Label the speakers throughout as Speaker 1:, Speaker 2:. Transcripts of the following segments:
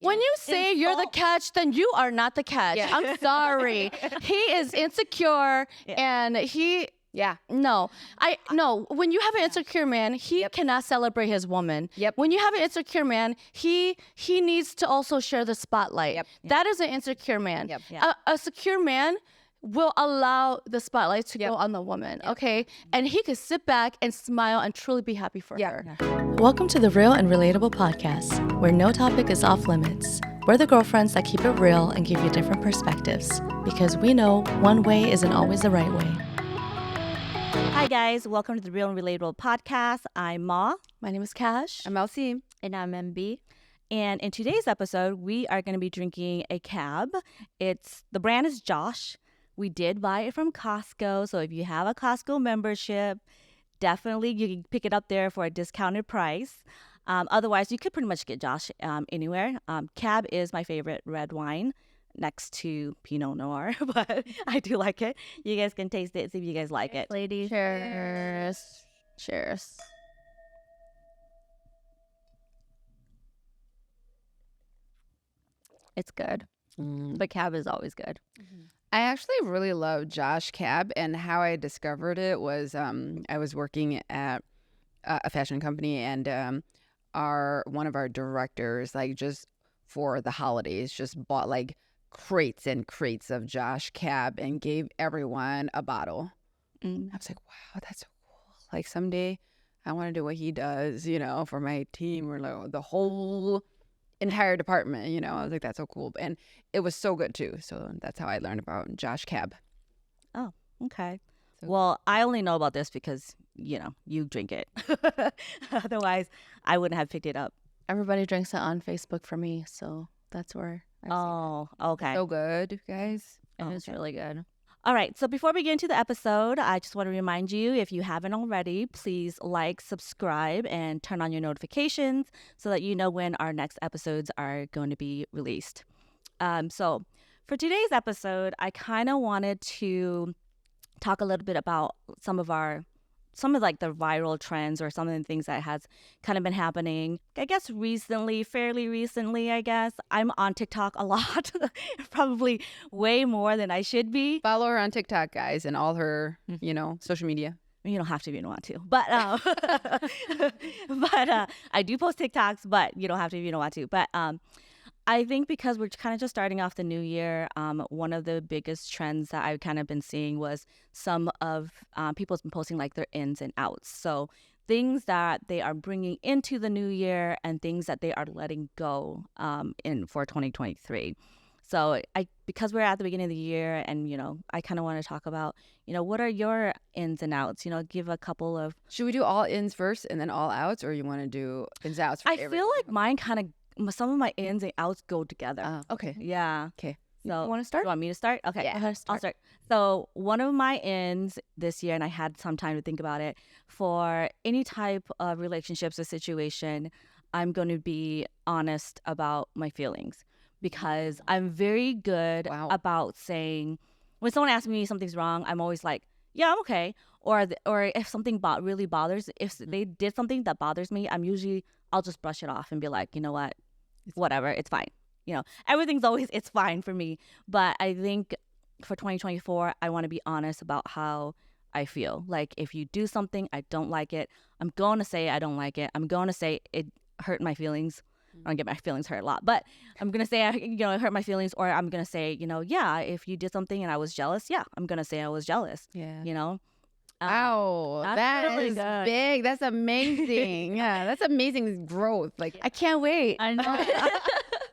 Speaker 1: When you say you're the catch, then you are not the catch.
Speaker 2: Yeah.
Speaker 1: I'm sorry. He is insecure and no. When you have an insecure man, he cannot celebrate his woman.
Speaker 2: Yep.
Speaker 1: When you have an insecure man, he needs to also share the spotlight.
Speaker 2: Yep.
Speaker 1: That is an insecure man.
Speaker 2: Yep.
Speaker 1: A secure man will allow the spotlight to go on the woman, okay? And he could sit back and smile and truly be happy for her. Welcome to the Real and Relatable podcast, where no topic is off limits. We're the girlfriends that keep it real and give you different perspectives, because we know one way isn't always the right way.
Speaker 3: Hi guys, welcome to the Real and Relatable podcast. I'm Ma.
Speaker 1: My name is Kash.
Speaker 2: I'm Elsie.
Speaker 3: And I'm MB. And in today's episode, we are going to be drinking a cab. The brand is Josh. We did buy it from Costco, so if you have a Costco membership, definitely you can pick it up there for a discounted price. Otherwise, you could pretty much get Josh anywhere. Cab is my favorite red wine next to Pinot Noir, but I do like it. You guys can taste it, see if you guys like it.
Speaker 1: Ladies. Cheers. Cheers.
Speaker 3: It's good. But cab is always good.
Speaker 2: I actually really love Josh Cab, and how I discovered it was I was working at a fashion company, and one of our directors, like, just for the holidays, just bought like crates and crates of Josh Cab and gave everyone a bottle. I was like, wow, that's so cool. Like, someday I want to do what he does, for my team, or like the whole entire department, I was like, that's so cool. And it was so good too. So that's how I learned about Josh Cab.
Speaker 3: Oh, okay. Well, I only know about this because, you drink it. Otherwise, I wouldn't have picked it up.
Speaker 1: Everybody drinks it on Facebook for me, so that's where
Speaker 3: Okay.
Speaker 2: So good, guys.
Speaker 3: It's really good. All right. So before we get into the episode, I just want to remind you, if you haven't already, please like, subscribe, and turn on your notifications so that you know when our next episodes are going to be released. So for today's episode, I kind of wanted to talk a little bit about some of like the viral trends, or some of the things that has kind of been happening, I guess fairly recently, I guess. I'm on TikTok a lot, probably way more than I should be.
Speaker 2: Follow her on TikTok, guys, and all her, social media.
Speaker 3: You don't have to if you don't want to, but I do post TikToks, but you don't have to if you don't want to. But I think because we're kind of just starting off the new year, one of the biggest trends that I've kind of been seeing was some of people's been posting like their ins and outs. So things that they are bringing into the new year and things that they are letting go for 2023. So because we're at the beginning of the year, and I kind of want to talk about what are your ins and outs. Give a couple of.
Speaker 2: Should we do all ins first and then all outs, or you want to do ins and outs?
Speaker 3: I feel like mine kind of. Some of my ins and outs go together.
Speaker 2: Okay.
Speaker 3: Yeah.
Speaker 2: Okay.
Speaker 3: So,
Speaker 1: you want to start?
Speaker 3: You want me to start? Okay.
Speaker 1: Yeah.
Speaker 3: I'll start. So one of my ins this year, and I had some time to think about it, for any type of relationships or situation, I'm going to be honest about my feelings, because I'm very good about saying, when someone asks me something's wrong, I'm always like, yeah, I'm okay. Or if something really bothers, if they did something that bothers me, I'll just brush it off and be like, you know what? Whatever, it's fine. Everything's always, it's fine for me. But I think for 2024, I want to be honest about how I feel. Like, if you do something, I don't like it, I'm going to say I don't like it. I'm going to say it hurt my feelings. I don't get my feelings hurt a lot, but I'm going to say, it hurt my feelings. Or I'm going to say, yeah, if you did something and I was jealous, yeah, I'm going to say I was jealous.
Speaker 2: Yeah.
Speaker 3: Wow,
Speaker 2: that
Speaker 3: really
Speaker 2: is
Speaker 3: good.
Speaker 2: big. That's amazing. Yeah, that's amazing growth. Like,
Speaker 1: I can't wait.
Speaker 3: I know.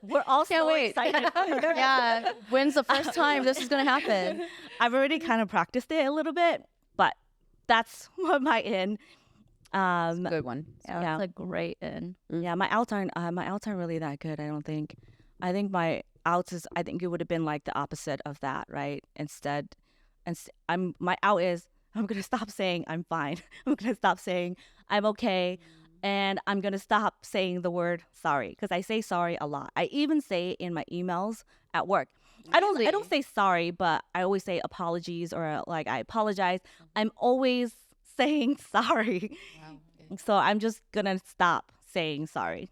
Speaker 3: We're all so excited.
Speaker 1: Yeah. When's the first time this is going to happen?
Speaker 3: I've already kind of practiced it a little bit, but that's what my in.
Speaker 2: it's a good one.
Speaker 1: Yeah,
Speaker 3: Yeah.
Speaker 1: that's a great in.
Speaker 3: Yeah, my outs aren't really that good, I don't think. I think my outs I think it would have been like the opposite of that, right? Instead, my out is, I'm going to stop saying I'm fine. I'm going to stop saying I'm okay. And I'm going to stop saying the word sorry, because I say sorry a lot. I even say it in my emails at work. I don't say sorry, but I always say apologies, or like I apologize. I'm always saying sorry.
Speaker 2: Wow.
Speaker 3: So I'm just going to stop saying sorry.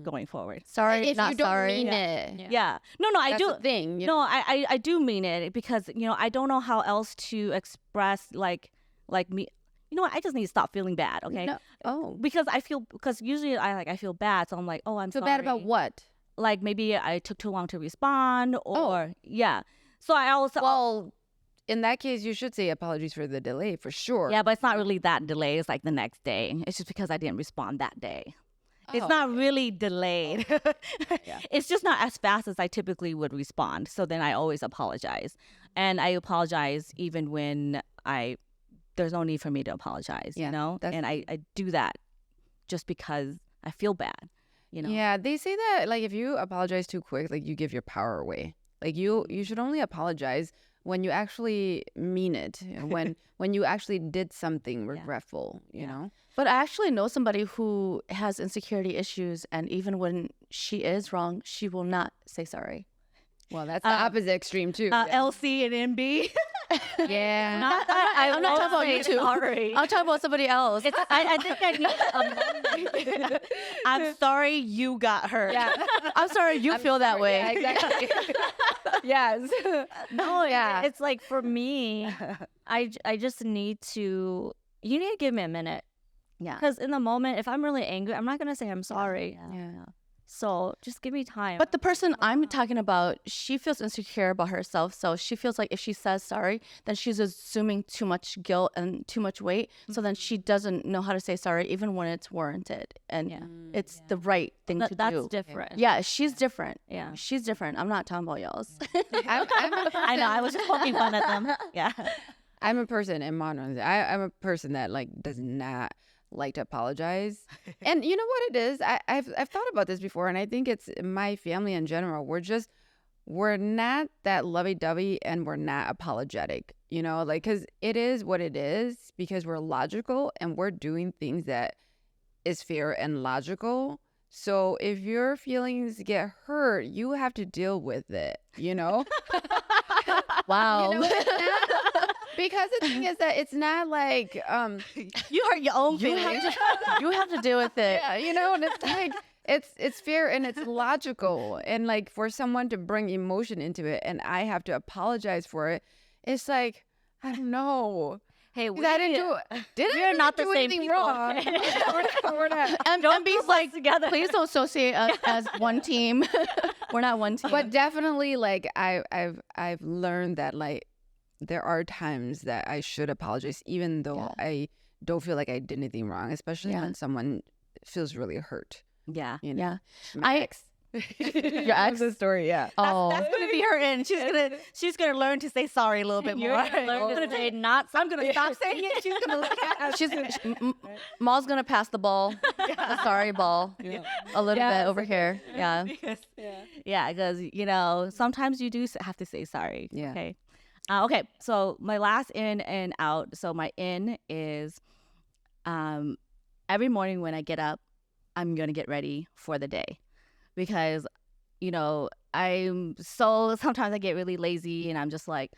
Speaker 3: going forward.
Speaker 1: Sorry,
Speaker 2: if
Speaker 1: not
Speaker 2: you don't
Speaker 1: sorry.
Speaker 2: mean it.
Speaker 3: Yeah. No, I
Speaker 2: That's
Speaker 3: do.
Speaker 2: the thing.
Speaker 3: No, I do mean it because, I don't know how else to express like me. You know what? I just need to stop feeling bad, okay?
Speaker 2: No. Oh.
Speaker 3: Because usually I feel bad, so I'm like, oh, I'm
Speaker 2: Feel
Speaker 3: sorry.
Speaker 2: bad about what?
Speaker 3: Like maybe I took too long to respond, or yeah. So I also
Speaker 2: Well, in that case, you should say apologies for the delay for sure.
Speaker 3: yeah, but it's not really that delay. It's like the next day. It's just because I didn't respond that day. It's not really delayed. It's just not as fast as I typically would respond. So then I always apologize. And I apologize even when there's no need for me to apologize,
Speaker 2: Yeah,
Speaker 3: And I do that just because I feel bad,
Speaker 2: Yeah, they say that like if you apologize too quick, like you give your power away. Like you should only apologize when you actually mean it, when you actually did something regretful, you know?
Speaker 1: But I actually know somebody who has insecurity issues, and even when she is wrong, she will not say sorry.
Speaker 2: Well, that's the opposite extreme too.
Speaker 3: LC and MB.
Speaker 2: Yeah.
Speaker 1: I'm not talking about you two.
Speaker 3: Sorry.
Speaker 1: I'm talking about somebody else.
Speaker 3: I think I need I'm sorry you got hurt.
Speaker 2: Yeah.
Speaker 1: I'm sorry you feel that way.
Speaker 2: Yeah, exactly. Yes.
Speaker 3: No, it's like for me, I just need to, you need to give me a minute.
Speaker 1: Yeah.
Speaker 3: Because in the moment, if I'm really angry, I'm not going to say I'm sorry.
Speaker 2: Yeah.
Speaker 3: So just give me time.
Speaker 1: But the person I'm talking about, she feels insecure about herself. So she feels like if she says sorry, then she's assuming too much guilt and too much weight. So then she doesn't know how to say sorry, even when it's warranted. And it's the right thing to do.
Speaker 3: That's different.
Speaker 1: Yeah, she's different.
Speaker 3: Yeah.
Speaker 1: She's different. I'm not talking about y'all's.
Speaker 3: I know. I was just poking fun at them. Yeah.
Speaker 2: I'm a person in modern. I'm a person that like does not like to apologize. And you know what it is? I've thought about this before, and I think it's my family in general. We're not that lovey-dovey, and we're not apologetic, like, because it is what it is, because we're logical and we're doing things that is fair and logical. So if your feelings get hurt, you have to deal with it,
Speaker 1: Wow.
Speaker 2: Because the thing is that it's not like
Speaker 3: You hurt your own feelings.
Speaker 1: You have to deal with it.
Speaker 2: yeah, and it's like it's fair and it's logical, and like for someone to bring emotion into it and I have to apologize for it, it's like I don't know.
Speaker 3: Hey,
Speaker 2: I didn't
Speaker 3: not the
Speaker 2: do
Speaker 3: same
Speaker 2: anything
Speaker 3: people.
Speaker 2: wrong. We're not.
Speaker 1: And be like,
Speaker 3: together.
Speaker 1: please don't associate us as one team. We're not one team.
Speaker 2: But definitely, like I've learned that like there are times that I should apologize, even though I don't feel like I did anything wrong, especially when someone feels really hurt.
Speaker 3: Yeah.
Speaker 1: Yeah.
Speaker 2: My ex.
Speaker 1: Your ex?
Speaker 2: The story, yeah.
Speaker 1: Oh.
Speaker 3: That's gonna be her end. She's gonna learn to say sorry a little bit more. I'm gonna stop saying it. She's gonna look at
Speaker 1: Maul's gonna pass the ball, the sorry ball, a little bit over here. Yeah.
Speaker 3: Yeah, because sometimes you do have to say sorry.
Speaker 2: Yeah.
Speaker 3: Okay. Okay. So my last in and out. So my in is, every morning when I get up, I'm gonna get ready for the day. Because, sometimes I get really lazy and I'm just like,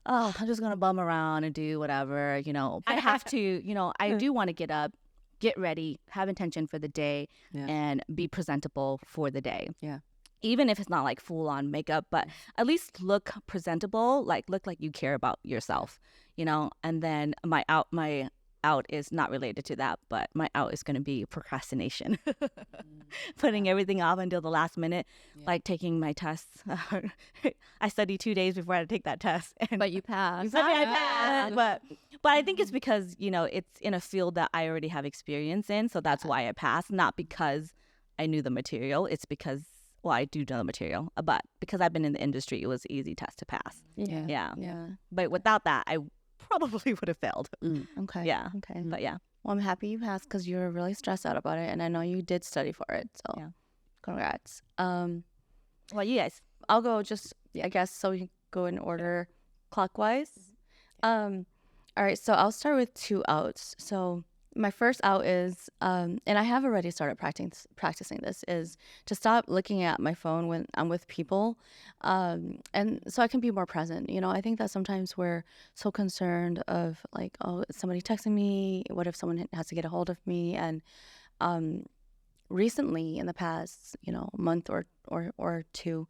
Speaker 3: oh, I'm just going to bum around and do whatever, I have to, I do want to get up, get ready, have intention for the day and be presentable for the day.
Speaker 2: Yeah.
Speaker 3: Even if it's not like full on makeup, but at least look presentable, like look like you care about yourself, and then my out is not related to that, but my out is going to be procrastination. Putting everything off until the last minute, like taking my tests. I studied 2 days before I had to take that test.
Speaker 1: But you passed.
Speaker 3: I passed. But I think it's because, it's in a field that I already have experience in. So that's why I passed, not because I knew the material. It's because, well, I do know the material, but because I've been in the industry, it was an easy test to pass.
Speaker 1: Yeah.
Speaker 3: But without that, I probably would have failed.
Speaker 1: Okay.
Speaker 3: Yeah.
Speaker 1: Okay.
Speaker 3: But yeah.
Speaker 1: Well, I'm happy you passed because you were really stressed out about it, and I know you did study for it. So, congrats.
Speaker 3: Well, you guys.
Speaker 1: I'll go just, I guess, so we go in order clockwise. All right. So I'll start with 2 outs. So my first out is, and I have already started practicing this, is to stop looking at my phone when I'm with people, and so I can be more present. I think that sometimes we're so concerned of like, oh, is somebody texting me? What if someone has to get a hold of me? And recently in the past, month or two,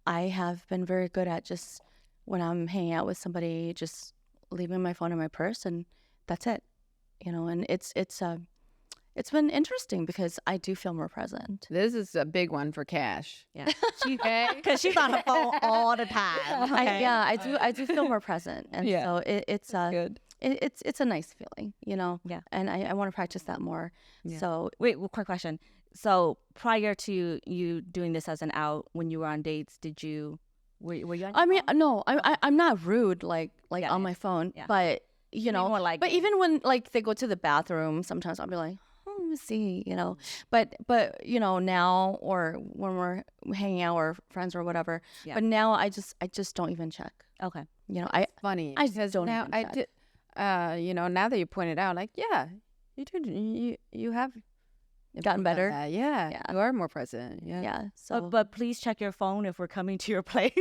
Speaker 1: I have been very good at just when I'm hanging out with somebody, just leaving my phone in my purse, and that's it. And it's been interesting because I do feel more present.
Speaker 2: This is a big one for Kash.
Speaker 3: Yeah, because she's on her phone all the time. Okay?
Speaker 1: I do feel more present, and so it's
Speaker 2: good.
Speaker 1: It's a nice feeling,
Speaker 3: Yeah.
Speaker 1: And I want to practice that more.
Speaker 3: Yeah.
Speaker 1: So
Speaker 3: wait, quick question. So prior to you doing this as an out, when you were on dates, were you on your phone?
Speaker 1: No, I'm not rude like on my phone, but
Speaker 3: more like
Speaker 1: but even when like they go to the bathroom, sometimes I'll be like, oh, let me see, but now, or when we're hanging out or friends or whatever, but now I just don't even check.
Speaker 3: Okay.
Speaker 2: Funny.
Speaker 1: I just don't
Speaker 2: now
Speaker 1: even
Speaker 2: I
Speaker 1: check.
Speaker 2: did. Now that you pointed out, like, yeah, you did. You have
Speaker 1: Gotten better.
Speaker 2: Yeah, you are more present.
Speaker 1: Yeah. So,
Speaker 3: but please check your phone if we're coming to your place.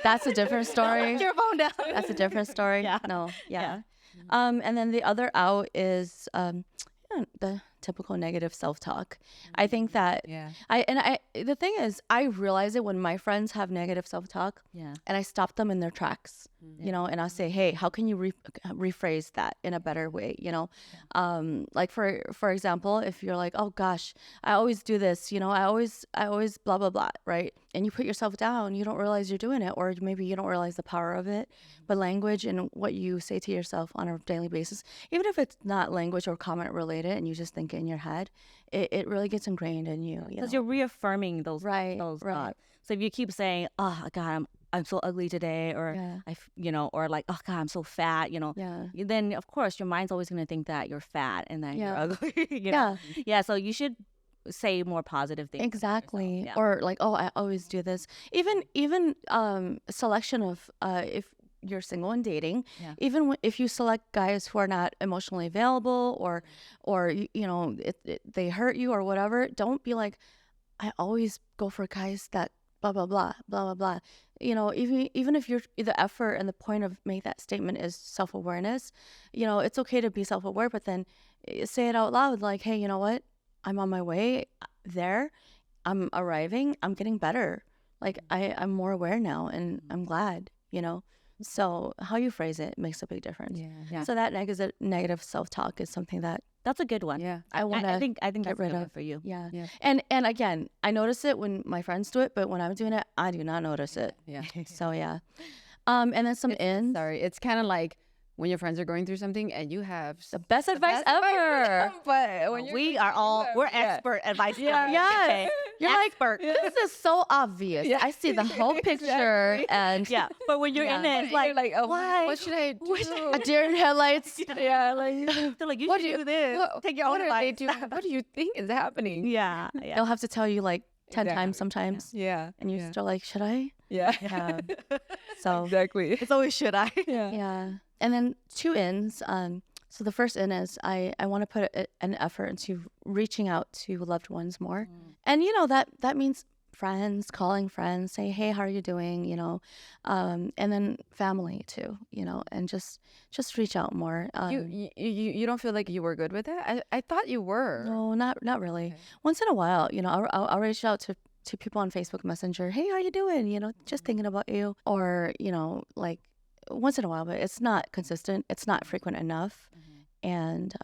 Speaker 1: that's a different story.
Speaker 3: Put your phone down.
Speaker 1: That's a different story.
Speaker 3: Yeah.
Speaker 1: No. Yeah. And then the other out is the typical negative self-talk. I think that the thing is, I realize it when my friends have negative self-talk, and I stop them in their tracks, and I'll say, hey, how can you rephrase that in a better way, like for example, if you're like, oh gosh, I always do this, I always blah blah blah, right? And you put yourself down, you don't realize you're doing it, or maybe you don't realize the power of it. But language and what you say to yourself on a daily basis, even if it's not language or comment related, and you just think it in your head, it really gets ingrained in you.
Speaker 3: Because you're reaffirming those those thoughts. So if you keep saying, "Oh God, I'm so ugly today," or or like, "Oh God, I'm so fat," then of course your mind's always going to think that you're fat and that you're ugly. Yeah. So you should say more positive things.
Speaker 1: Exactly. Or like, oh, I always do this. Even selection of if you're single and dating, even if you select guys who are not emotionally available, or they hurt you or whatever, don't be like, I always go for guys that blah blah blah blah blah blah. Even if the effort and the point of make that statement is self-awareness, it's okay to be self-aware, but then say it out loud, like, hey, you know what, I'm on my way there, I'm arriving, I'm getting better, like I'm more aware now, and I'm glad. So how you phrase it makes a big difference.
Speaker 3: Yeah.
Speaker 1: So that negative self-talk is something that's
Speaker 3: a good one.
Speaker 1: Yeah. I think
Speaker 3: that's
Speaker 1: get rid of
Speaker 3: for you.
Speaker 1: Yeah. And again, I notice it when my friends do it, but when I'm doing it, I do not notice it.
Speaker 2: Yeah.
Speaker 1: So yeah. And then some ends.
Speaker 2: Sorry, it's kind of like when your friends are going through something and you have
Speaker 1: the best advice ever.
Speaker 2: But when
Speaker 3: we're expert advice.
Speaker 1: Yeah.
Speaker 3: Okay.
Speaker 1: You're
Speaker 3: expert.
Speaker 1: Like, this is so obvious. Yeah. I see the whole picture. And
Speaker 3: but when you're in it, it's like,
Speaker 2: oh,
Speaker 3: why?
Speaker 2: What should I do?
Speaker 1: A deer in headlights.
Speaker 2: Yeah, like
Speaker 3: they're like, you should do this. Take your own advice.
Speaker 2: What do you think is happening?
Speaker 3: Yeah.
Speaker 1: They'll have to tell you like 10 times sometimes.
Speaker 2: Yeah.
Speaker 1: And you're still like, should I?
Speaker 2: Yeah.
Speaker 1: So
Speaker 2: exactly.
Speaker 3: It's always should I?
Speaker 1: Yeah. And then 2 ins. So the first in is I want to put an effort into reaching out to loved ones more. And that means friends, calling friends, say, hey, how are you doing? And then family too, and just reach out more.
Speaker 2: You don't feel like you were good with that? I thought you were.
Speaker 1: No, not really. Okay. Once in a while, I'll reach out to people on Facebook Messenger. Hey, how you doing? Just thinking about you. Or, like once in a while, but it's not consistent. It's not frequent enough. And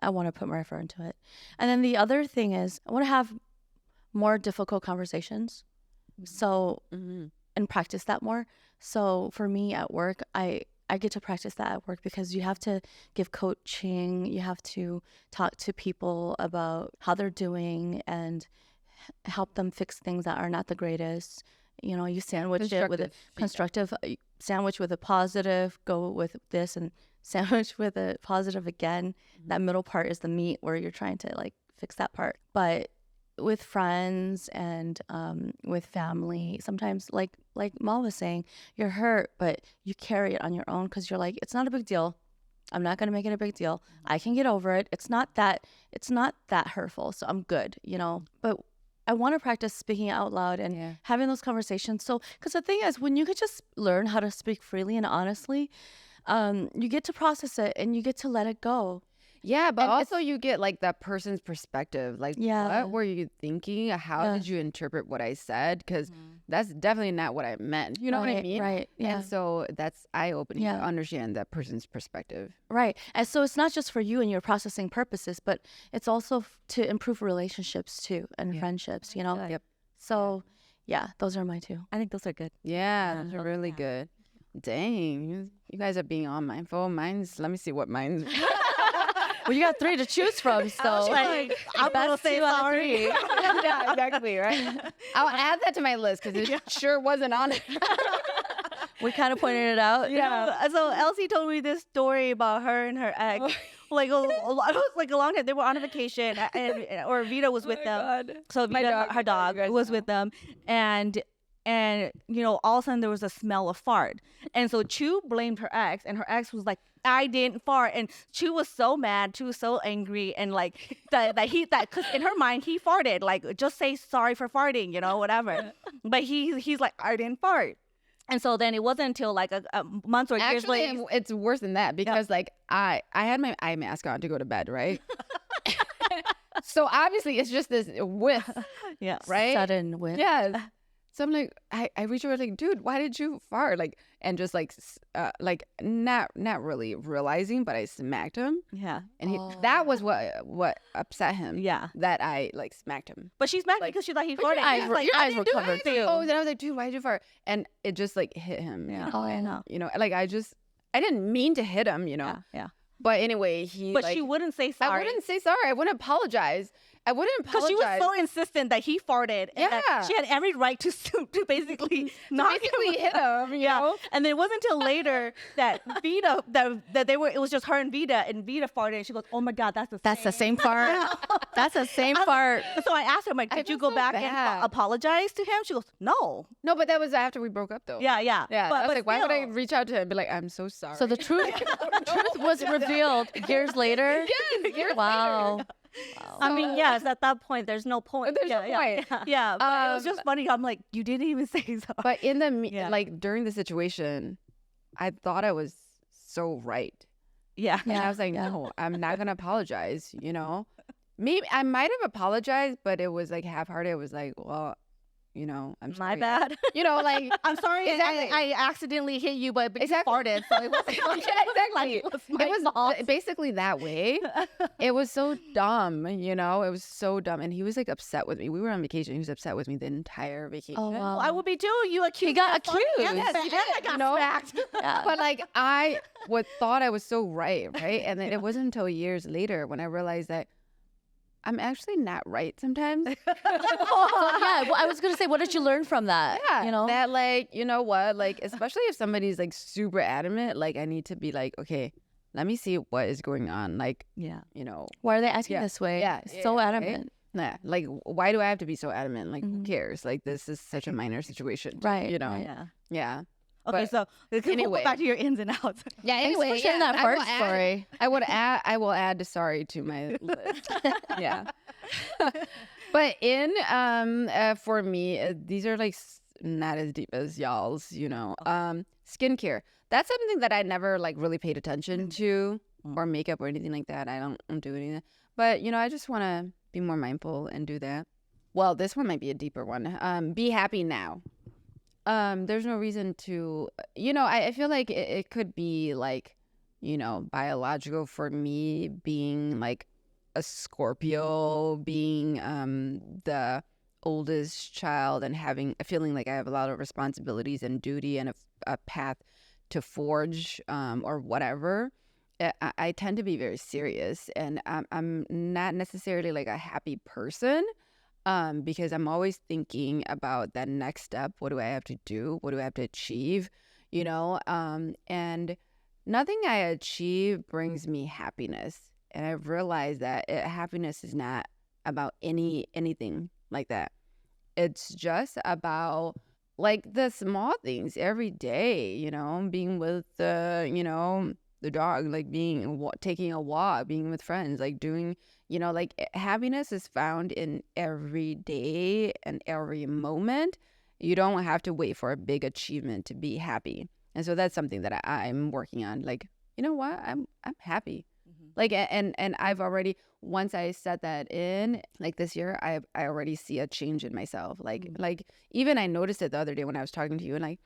Speaker 1: I want to put more effort into it. And then the other thing is I want to have more difficult conversations. So, and practice that more. So for me at work, I get to practice that at work because you have to give coaching. You have to talk to people about how they're doing and help them fix things that are not the greatest. You sandwich it with a constructive sandwich with a positive, go with this, and sandwich with a positive again. That middle part is the meat where you're trying to like fix that part. But with friends and with family, sometimes like Mal was saying, you're hurt, but you carry it on your own because you're like, it's not a big deal. I'm not going to make it a big deal. I can get over it. It's not that hurtful. So I'm good, but I want to practice speaking out loud and having those conversations. So, because the thing is, when you could just learn how to speak freely and honestly, you get to process it and you get to let it go.
Speaker 2: Yeah, but
Speaker 1: And
Speaker 2: also you get like that person's perspective. Like, what were you thinking? How did you interpret what I said? Because that's definitely not what I meant. You know what I mean?
Speaker 1: Right. Yeah.
Speaker 2: And so that's eye-opening to understand that person's perspective.
Speaker 1: Right. And so it's not just for you and your processing purposes, but it's also to improve relationships too and friendships, you know?
Speaker 2: Yep.
Speaker 1: So yeah, those are my two.
Speaker 3: I think those are good.
Speaker 2: Yeah, those are really good. Dang, you guys are being all mindful. Let me see what mine's.
Speaker 1: Well, you got 3 to choose from, so
Speaker 3: I'm gonna say sorry.
Speaker 2: Yeah, exactly, right? I'll add that to my list because it sure wasn't on it.
Speaker 1: We kind of pointed it out.
Speaker 3: Yeah. So Elsie told me this story about her and her ex. Like it was like a long time. They were on a vacation, or Vita was with them.
Speaker 2: God.
Speaker 3: So Vita, her dog, was with them, and all of a sudden there was a smell of fart, and so Chu blamed her ex, and her ex was like, I didn't fart, and Chu was so mad, Chu was so angry, and like that because in her mind he farted, like just say sorry for farting, whatever, but he's like, I didn't fart. And so then it wasn't until like a month or years later.
Speaker 2: Actually, it's worse than that because like I had my eye mask on to go to bed, right? So obviously it's just this whiff, right?
Speaker 1: Sudden whiff.
Speaker 2: Yeah. So I'm like, I reached over like, dude, why did you fart? Like, and just like not really realizing, but I smacked him.
Speaker 3: Yeah.
Speaker 2: And that was what upset him.
Speaker 3: Yeah.
Speaker 2: That I like smacked him.
Speaker 3: But she's mad because she thought he farted.
Speaker 1: Your eyes were covered too.
Speaker 2: Oh, then I was like, dude, why did you fart? And it just like hit him.
Speaker 3: Yeah.
Speaker 1: Oh, I know.
Speaker 2: Like I didn't mean to hit him,
Speaker 3: Yeah.
Speaker 2: But anyway,
Speaker 3: But she wouldn't say sorry.
Speaker 2: I wouldn't say sorry. I wouldn't apologize. I wouldn't apologize.
Speaker 3: Because she was so insistent that he farted. And that she had every right to basically not
Speaker 2: hit him, you know?
Speaker 3: And then it wasn't until later that Vita, that they were, it was just her and Vita farted. And she goes, oh my God, that's
Speaker 1: the same fart. That's the same fart.
Speaker 3: So I asked her, I'm like, did you go back and apologize to him? She goes, no.
Speaker 2: No, but that was after we broke up though.
Speaker 3: Yeah.
Speaker 2: Yeah.
Speaker 3: But
Speaker 2: I was like, why would I reach out to him and be like, I'm so sorry?
Speaker 1: So the truth was revealed years later?
Speaker 2: Yes, years later.
Speaker 1: Wow.
Speaker 3: I mean, yes, at that point, there's no point.
Speaker 2: There's no point.
Speaker 3: Yeah, but it was just funny. I'm like, you didn't even say sorry.
Speaker 2: But in the, like, during the situation, I thought I was so right.
Speaker 3: Yeah.
Speaker 2: And I was like, no, I'm not going to apologize, Maybe I might have apologized, but it was like half-hearted. It was like, well, I'm sorry.
Speaker 3: My bad.
Speaker 2: Like
Speaker 3: I'm sorry.
Speaker 2: Exactly.
Speaker 3: I accidentally hit you, but you farted, so it wasn't.
Speaker 2: Exactly.
Speaker 3: It was
Speaker 2: basically that way. It was so dumb, It was so dumb, and he was like upset with me. We were on vacation. He was upset with me the entire vacation.
Speaker 1: Oh, wow.
Speaker 3: Well, I would be too. You accused.
Speaker 1: He got accused.
Speaker 3: Yes, I got smacked.
Speaker 1: Yeah.
Speaker 2: But like I thought I was so right, and then it wasn't until years later when I realized that I'm actually not right sometimes.
Speaker 1: Yeah, well, I was gonna say, what did you learn from that?
Speaker 2: Yeah, that like, what, like, especially if somebody's like super adamant, like I need to be like, okay, let me see what is going on. Like,
Speaker 1: why are they acting this way?
Speaker 2: Yeah,
Speaker 1: so adamant.
Speaker 2: Right? Nah, like, why do I have to be so adamant? Like, who cares? Like, this is such a minor situation,
Speaker 1: right?
Speaker 2: Yeah.
Speaker 3: Okay, so
Speaker 2: anyway,
Speaker 3: go back to your ins and outs.
Speaker 2: Yeah. Anyway,
Speaker 1: thanks for sharing that fart story.
Speaker 2: I will add the sorry to my list. Yeah. But for me, these are like not as deep as y'all's. Skincare. That's something that I never like really paid attention to, or makeup or anything like that. I don't do anything. But I just want to be more mindful and do that. Well, this one might be a deeper one. Be happy now. There's no reason to, I feel like it could be like, biological for me being like a Scorpio, being the oldest child and feeling like I have a lot of responsibilities and duty and a path to forge or whatever. I tend to be very serious, and I'm not necessarily like a happy person. Because I'm always thinking about that next step. What do I have to do? What do I have to achieve? And nothing I achieve brings me happiness. And I've realized that happiness is not about anything like that. It's just about like the small things every day, being with the dog, like taking a walk, being with friends, like doing, like happiness is found in every day and every moment. You don't have to wait for a big achievement to be happy. And so that's something that I'm working on. Like, you know what? I'm happy. Like, and I've already, once I set that in, like this year, I already see a change in myself. Like even I noticed it the other day when I was talking to you, and like,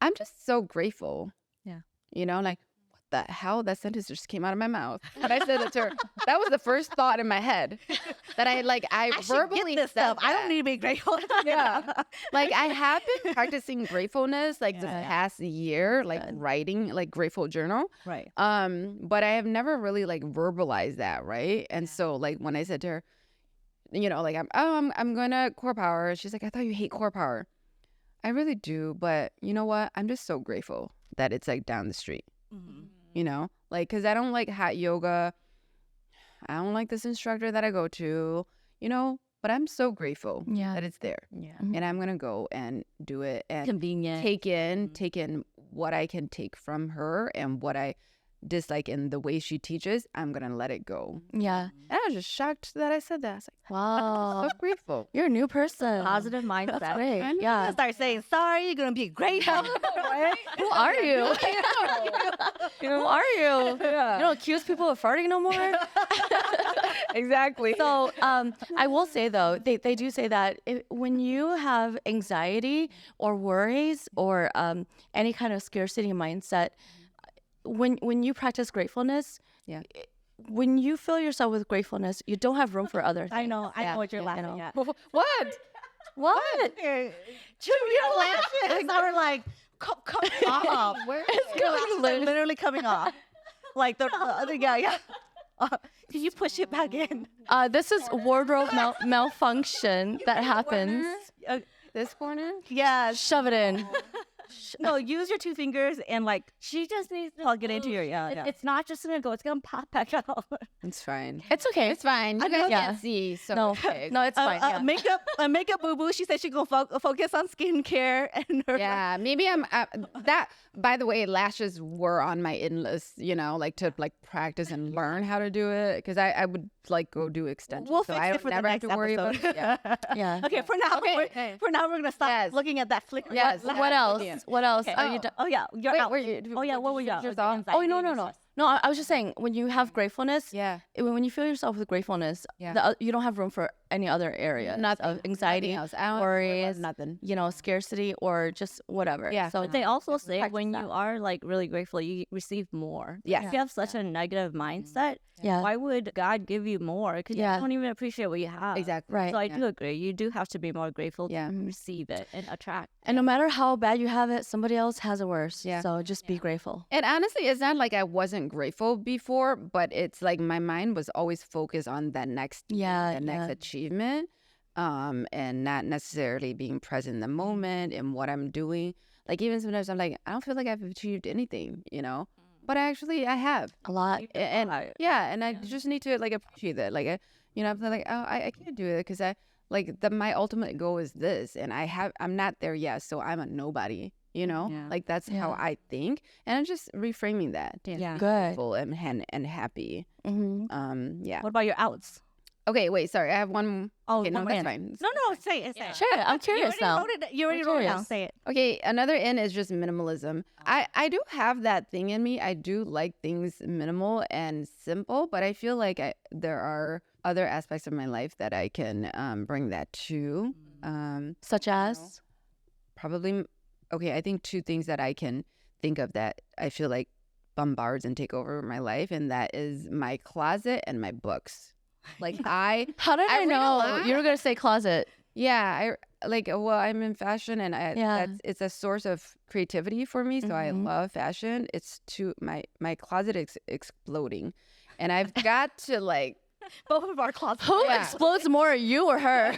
Speaker 2: I'm just so grateful.
Speaker 3: Yeah.
Speaker 2: You know, like, what the hell? That sentence just came out of my mouth. When I said it to her, that was the first thought in my head that I verbally
Speaker 3: this
Speaker 2: said
Speaker 3: stuff. I
Speaker 2: that.
Speaker 3: don't need to be grateful.
Speaker 2: Yeah. Like, I have been practicing gratefulness like the past year, like writing like grateful journal.
Speaker 3: Right.
Speaker 2: But I have never really like verbalized that, right? And so like when I said to her, you know, like I'm gonna core power. She's like, I thought you hate core power. I really do, but you know what? I'm just so grateful that it's like down the street. You know, like, because I don't like hot yoga. I don't like this instructor that I go to, you know, but I'm so grateful that it's there.
Speaker 3: Yeah.
Speaker 2: And I'm going to go and do it and
Speaker 3: Convenient.
Speaker 2: take in what I can take from her and what I dislike in the way she teaches. I'm going to let it go.
Speaker 1: Yeah.
Speaker 2: And I was just shocked that I said that. I was like,
Speaker 1: Wow.
Speaker 2: so grateful.
Speaker 1: You're a new person.
Speaker 3: Positive mindset.
Speaker 1: That's great.
Speaker 2: I know.
Speaker 1: Yeah.
Speaker 3: Start saying sorry. You're gonna be great. Right?
Speaker 1: Who are you? Who are you?
Speaker 2: Yeah.
Speaker 1: You don't accuse people of farting no more?
Speaker 2: Exactly.
Speaker 1: So I will say, though, they do say that when you have anxiety or worries or any kind of scarcity mindset, when you practice gratefulness, when you fill yourself with gratefulness, you don't have room for other things.
Speaker 3: I know what you're laughing at.
Speaker 2: What?
Speaker 1: What?
Speaker 3: You're laughing. It's not like coming off. It's literally coming off. Like the other guy. Yeah. Can you push it back in?
Speaker 1: This is wardrobe malfunction that happens.
Speaker 2: This corner?
Speaker 3: Yeah.
Speaker 1: Shove it in.
Speaker 3: No, use your two fingers and like she just needs to plug it into your It's not just gonna go. It's gonna pop back out.
Speaker 2: It's fine.
Speaker 1: It's okay.
Speaker 2: It's fine. You guys
Speaker 1: Yeah.
Speaker 2: can't see. So
Speaker 1: No,
Speaker 2: okay.
Speaker 1: no, it's fine. Yeah.
Speaker 3: Makeup boo boo. She said she's gonna focus on skincare and her.
Speaker 2: Yeah, maybe I'm that. By the way, lashes were on my in list. You know, like to like practice and learn how to do it because I would like go do extensions.
Speaker 3: We'll
Speaker 2: so
Speaker 3: fix
Speaker 2: I
Speaker 3: it
Speaker 2: don't
Speaker 3: for the
Speaker 2: never
Speaker 3: next
Speaker 2: have to worry
Speaker 3: episode.
Speaker 2: about it. Yeah.
Speaker 1: Yeah.
Speaker 3: Okay, for now,
Speaker 2: Okay.
Speaker 3: we're gonna stop looking at that flicker.
Speaker 2: Yes.
Speaker 1: What else? What else?
Speaker 3: Okay.
Speaker 1: Are you done?
Speaker 3: Oh yeah, you're
Speaker 2: Wait,
Speaker 3: out.
Speaker 2: were you?
Speaker 3: Oh yeah, what were you?
Speaker 1: Oh no. No, I was just saying when you have gratefulness.
Speaker 2: Yeah.
Speaker 1: When you fill yourself with gratefulness,
Speaker 2: Yeah.
Speaker 1: you don't have room for any other area
Speaker 2: Nothing.
Speaker 1: of anxiety,
Speaker 2: Nothing else. I don't
Speaker 1: worries,
Speaker 2: nothing.
Speaker 1: you know, scarcity or just whatever.
Speaker 2: Yeah.
Speaker 1: So
Speaker 3: But they also say
Speaker 1: practice
Speaker 3: when
Speaker 1: that.
Speaker 3: you are like really grateful, you receive more.
Speaker 2: Yes.
Speaker 3: If you have such a negative mindset,
Speaker 1: Yeah.
Speaker 3: why would God give you more? Because
Speaker 1: Yeah.
Speaker 3: you don't even appreciate what you have.
Speaker 2: Exactly.
Speaker 1: Right.
Speaker 3: So I do agree. You do have to be more grateful
Speaker 2: Yeah.
Speaker 3: to receive it and attract.
Speaker 1: And no matter how bad you have it, somebody else has it worse.
Speaker 2: Yeah.
Speaker 1: So just be grateful.
Speaker 2: And honestly, it's not like I wasn't grateful before, but it's like my mind was always focused on that next achievement, and not necessarily being present in the moment and what I'm doing. Like even sometimes I'm like, I don't feel like I've achieved anything, you know, but I have.
Speaker 1: A lot.
Speaker 2: And I just need to like appreciate that. Like, I'm like, oh, I can't do it because my ultimate goal is this, and I'm not there yet, so I'm a nobody. You know, like that's how I think, and I'm just reframing that.
Speaker 3: Yeah.
Speaker 1: Good.
Speaker 2: Full and happy.
Speaker 1: Mm-hmm.
Speaker 2: Yeah.
Speaker 3: What about your outs?
Speaker 2: Okay, wait. Sorry, I have one.
Speaker 3: Oh,
Speaker 2: Okay, no,
Speaker 3: one
Speaker 2: that's
Speaker 3: in.
Speaker 2: fine.
Speaker 3: No, say it. Say it.
Speaker 1: Sure, I'm curious now.
Speaker 3: You already
Speaker 1: I'm
Speaker 3: wrote it down.
Speaker 1: curious.
Speaker 3: Say it.
Speaker 2: Okay, another in is just minimalism. I do have that thing in me. I do like things minimal and simple, but I feel like there are other aspects of my life that I can bring that to.
Speaker 1: Such as?
Speaker 2: Probably, okay, I think two things that I can think of that I feel like bombards and take over my life, and that is my closet and my books. Like
Speaker 1: How did I
Speaker 2: read a
Speaker 1: know
Speaker 2: lot.
Speaker 1: you were gonna say closet?
Speaker 2: Yeah, I'm in fashion, and it's a source of creativity for me. So I love fashion. It's my closet is exploding, and I've got to like
Speaker 3: Both of our closets.
Speaker 1: Who explodes more, you or her?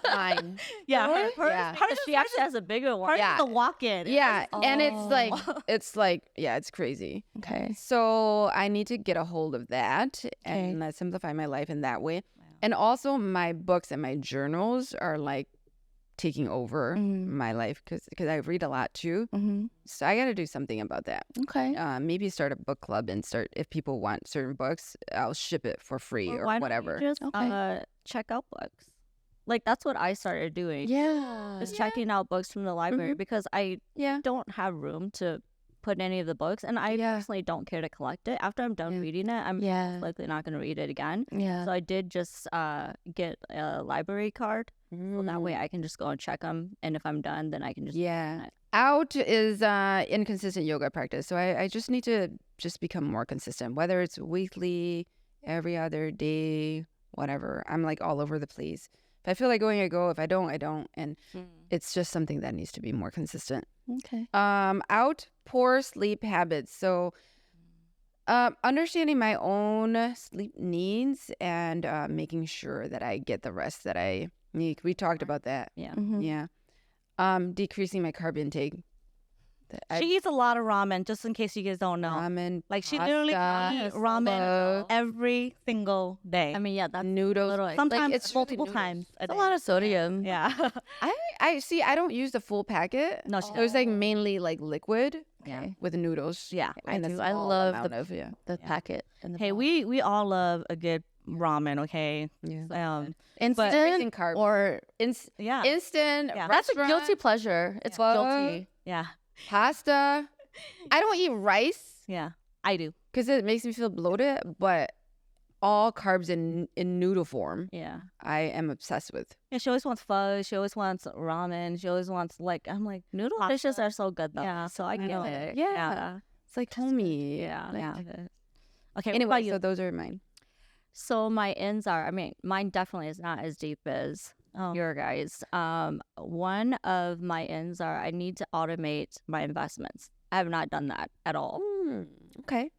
Speaker 2: mine.
Speaker 3: Yeah,
Speaker 2: Yeah.
Speaker 3: she actually has a bigger one.
Speaker 2: Yeah.
Speaker 3: Hers is a walk-in.
Speaker 2: Yeah, and
Speaker 1: Oh.
Speaker 2: it's like it's crazy.
Speaker 1: Okay.
Speaker 2: So I need to get a hold of that and simplify my life in that way. And also my books and my journals are like taking over my life because I read a lot too.
Speaker 1: Mm-hmm.
Speaker 2: So I got to do something about that.
Speaker 1: Okay.
Speaker 2: Maybe start a book club and if people want certain books, I'll ship it for free or
Speaker 3: why
Speaker 2: whatever.
Speaker 3: Don't you just check out books. Like that's what I started doing.
Speaker 1: Yeah.
Speaker 3: Just checking out books from the library because I
Speaker 2: Yeah.
Speaker 3: don't have room to put any of the books, and I personally don't care to collect it. After I'm done reading it, I'm likely not going to read it again. So I did just get a library card, so that way I can just go and check them, and if I'm done, then I can just
Speaker 2: Out is inconsistent yoga practice, so I just need to just become more consistent, whether it's weekly, every other day, whatever. I'm like all over the place. If I feel like going, I go. If I don't, I don't. And it's just something that needs to be more consistent.
Speaker 1: Okay.
Speaker 2: Out, poor sleep habits. So understanding my own sleep needs and making sure that I get the rest that I need. We talked about that.
Speaker 3: Yeah.
Speaker 2: Yeah. Decreasing my carb intake.
Speaker 3: She eats a lot of ramen, just in case you guys don't know.
Speaker 2: Ramen,
Speaker 3: like she
Speaker 2: pasta,
Speaker 3: literally eats ramen every single day.
Speaker 1: I mean, yeah, that's
Speaker 2: noodles.
Speaker 3: Sometimes
Speaker 2: like, it's
Speaker 3: multiple
Speaker 2: really
Speaker 3: times.
Speaker 1: a lot of sodium.
Speaker 3: Yeah.
Speaker 2: I see. I don't use the full packet.
Speaker 3: No,
Speaker 2: it was like mainly like liquid.
Speaker 3: Yeah.
Speaker 2: With noodles.
Speaker 3: Yeah,
Speaker 1: I do. I love the packet. And the
Speaker 3: hey, we all love a good ramen. Okay.
Speaker 2: Yeah.
Speaker 1: Instant
Speaker 2: carb
Speaker 1: or
Speaker 2: instant.
Speaker 3: Yeah.
Speaker 1: That's a guilty pleasure. It's guilty.
Speaker 3: Yeah.
Speaker 2: Pasta. I don't eat rice.
Speaker 3: Yeah, I do.
Speaker 2: Because it makes me feel bloated, but all carbs in noodle form.
Speaker 3: Yeah.
Speaker 2: I am obsessed with.
Speaker 3: Yeah, she always wants pho. She always wants ramen. She always wants I'm like, noodle dishes are so good though. Yeah, so I get it.
Speaker 2: Yeah. It's like homey.
Speaker 3: Yeah. Okay,
Speaker 2: anyway, so those are mine.
Speaker 3: So my ins are, mine definitely is not as deep as your guys. One of my ins are I need to automate my investments. I have not done that at all.
Speaker 2: Okay.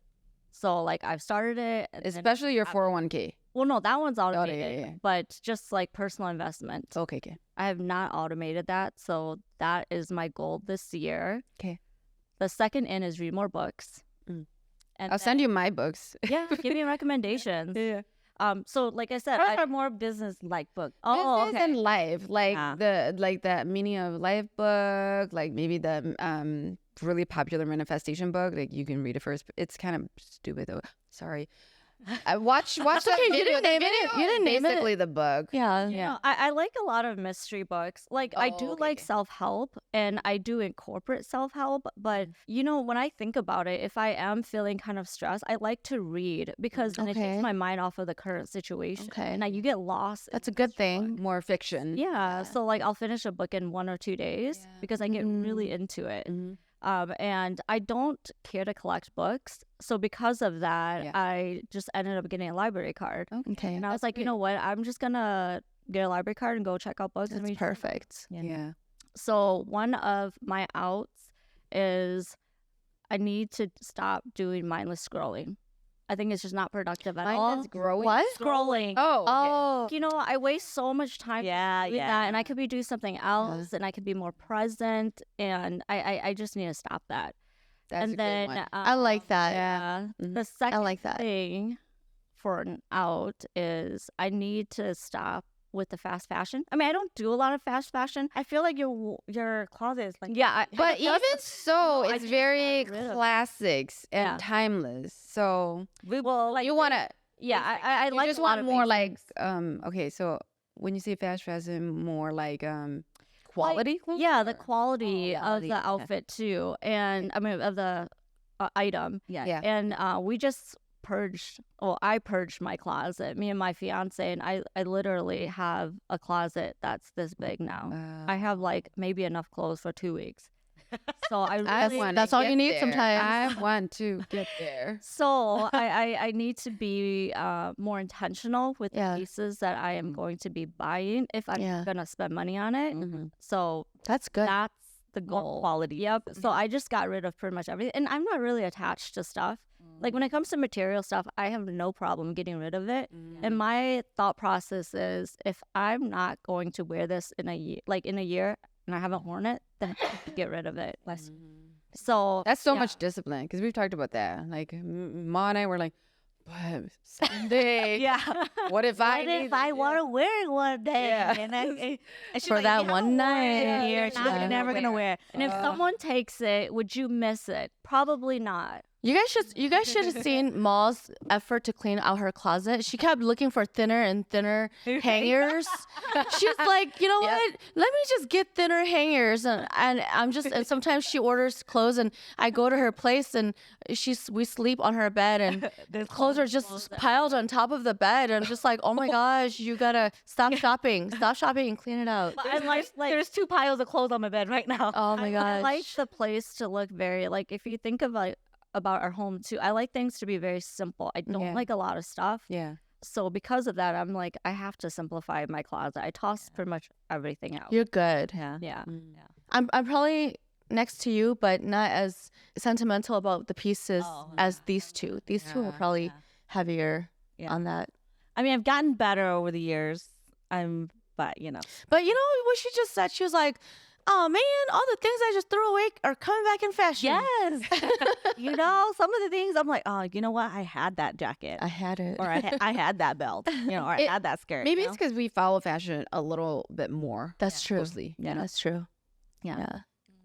Speaker 3: So like I've started it.
Speaker 2: Especially your 401k.
Speaker 3: Well, no, that one's automated. But just like personal investment.
Speaker 2: Okay.
Speaker 3: I have not automated that. So that is my goal this year.
Speaker 2: Okay.
Speaker 3: The second in is read more books.
Speaker 2: And I'll send you my books.
Speaker 3: Yeah, give me recommendations.
Speaker 2: Yeah.
Speaker 3: So like I said, I have more business-like books. Oh,
Speaker 2: business and life, like the meaning of life book, like maybe the really popular manifestation book. Like you can read it first. It's kind of stupid though. Sorry. I watch that video.
Speaker 1: You didn't name it.
Speaker 2: Basically the book.
Speaker 1: Yeah.
Speaker 3: No, I like a lot of mystery books. Like I do like self-help and I do incorporate self-help. But when I think about it, if I am feeling kind of stressed, I like to read because then it takes my mind off of the current situation. Okay. Now you get lost.
Speaker 1: That's a good thing.
Speaker 2: More fiction.
Speaker 3: Yeah. So like I'll finish a book in 1 or 2 days because I get really into it. And I don't care to collect books. So because of that, I just ended up getting a library card.
Speaker 1: Okay.
Speaker 3: And I was like, you know what? I'm just going to get a library card and go check out books.
Speaker 1: That's perfect.
Speaker 2: Yeah.
Speaker 3: So one of my outs is I need to stop doing mindless scrolling. I think it's just not productive at all.
Speaker 1: What?
Speaker 3: Scrolling.
Speaker 2: Oh.
Speaker 3: Okay. I waste so much time doing that, and I could be doing something else, and I could be more present, and I just need to stop that.
Speaker 2: That's a good one.
Speaker 1: I like that.
Speaker 3: Yeah. The second thing for an out is I need to stop with the fast fashion. I don't do a lot of fast fashion. I feel like your closet is like
Speaker 2: but even so, it's very classics and timeless. So
Speaker 3: you want to I like
Speaker 2: just want more like okay. So when you say fast fashion, more like quality.
Speaker 3: The quality of the outfit too, and of the item. Yeah. And we just I purged my closet, me and my fiance, and I literally have a closet that's this big now. I have like maybe enough clothes for 2 weeks. So
Speaker 1: that's all you need sometimes.
Speaker 2: I want to get there.
Speaker 3: So I need to be more intentional with the pieces that I am going to be buying if I'm going to spend money on it. So
Speaker 1: that's good.
Speaker 3: That's the goal. Quality. Yep. So I just got rid of pretty much everything. And I'm not really attached to stuff. Like when it comes to material stuff, I have no problem getting rid of it. And my thought process is if I'm not going to wear this in a year and I haven't worn it, then I have to get rid of it. So
Speaker 2: that's so much discipline because we've talked about that. Like Ma and I were like, but someday, what if I
Speaker 3: want to wear it one day?
Speaker 2: Yeah.
Speaker 3: And
Speaker 1: for that one night
Speaker 3: here, she's never gonna wear it. And if someone takes it, would you miss it? Probably not.
Speaker 1: You guys should have seen Maul's effort to clean out her closet. She kept looking for thinner and thinner hangers. She's like, you know what? Let me just get thinner hangers, and and sometimes she orders clothes, and I go to her place, and we sleep on her bed, and the clothes are just piled on top of the bed, and I'm just like, oh my gosh, you gotta stop shopping and clean it out.
Speaker 3: I like there's 2 piles of clothes on my bed right now.
Speaker 1: Oh my gosh.
Speaker 4: I like the place to look very, like, if you think of like about our home too, I like things to be very simple. I don't like a lot of stuff.
Speaker 2: Yeah.
Speaker 4: So because of that, I'm like, I have to simplify my closet. I toss pretty much everything out.
Speaker 1: You're good.
Speaker 4: Yeah.
Speaker 1: I'm probably next to you, but not as sentimental about the pieces as these two. These two are probably heavier on that.
Speaker 3: I mean, I've gotten better over the years. But
Speaker 1: But you know what she just said? She was like, oh man, all the things I just threw away are coming back in fashion.
Speaker 3: yes, some of the things I'm like, oh, you know what? I had that jacket,
Speaker 1: I had it.
Speaker 3: or I had that belt, or I had that skirt.
Speaker 2: Maybe it's because we follow fashion a little bit more.
Speaker 1: That's true.
Speaker 2: Closely.
Speaker 1: Yeah, that's true.
Speaker 3: Yeah.